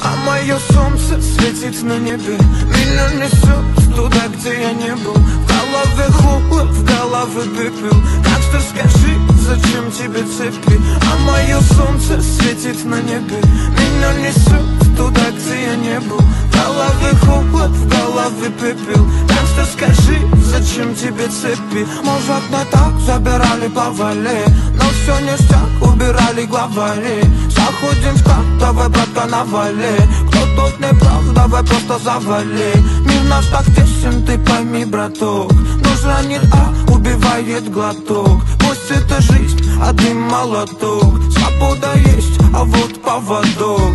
А мое солнце светит на небе. Меня несет туда, где я не был. В голове хлопот, в голове пепел. Так что скажи, зачем тебе цепи? А мое солнце светит на небе. Меня несет туда, где я не был. В голове хлопот, в голове пепел. Так что скажи, зачем тебе цепи? Может, не так забирали повали, но все ништяк, убирали главари. Заходим в как, давай, братка, навали. Кто тут не прав, давай просто завали. Мир наш так тесен, ты пойми, браток. Нож ранит, а убивает глоток. Пусть это жизнь, один молоток. Свобода есть, а вот поводок.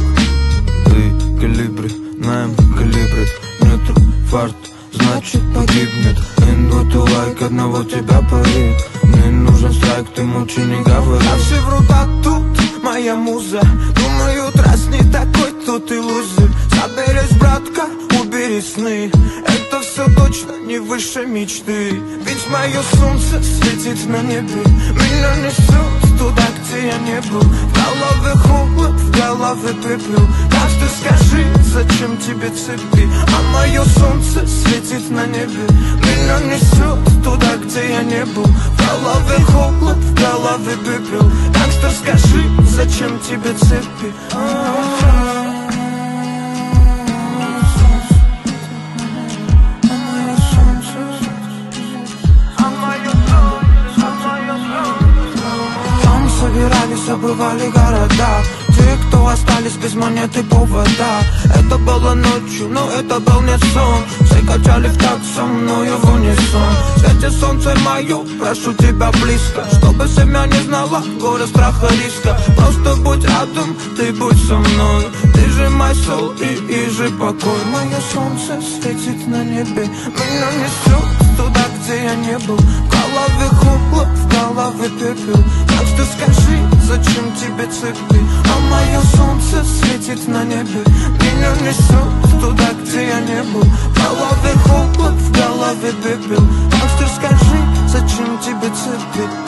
Ты калибри, наем калибри. Нету фарт, значит погибнет. Минуту лайк, одного тебя парит. Мне нужен страйк, ты молчи, не говори. А все врут, а тут моя муза. Думают, раз не такой, то ты лузер. Соберись, братка, убери сны. Это все точно не выше мечты. Ведь мое солнце светит на небе. Меня несет туда, где я не был. В голове холод, в голове пепел. Так что скажи, зачем тебе цепи? А мое солнце светит на небе. Меня несет туда, где я не был. В голове холод, в голове пепел. Так что скажи, зачем тебе цепи? Собирались, обрывали города. Те, кто остались без монеты повода. Это было ночью, но это был не сон. Все качали в такт со мною в унисон. Свете солнце мое, прошу тебя близко, чтобы семья не знала горя, страха, риска. Просто будь рядом, ты будь со мной. Ты же мой сол и же покой. Мое солнце светит на небе. Меня несет туда, где я не был. В голове холод, в голове пепел. Так что скажи, зачем тебе цепи? А мое солнце светит на небе. Меня несет туда, где я не был. В голове холод, в голове пепел. Так что скажи, зачем тебе цепи?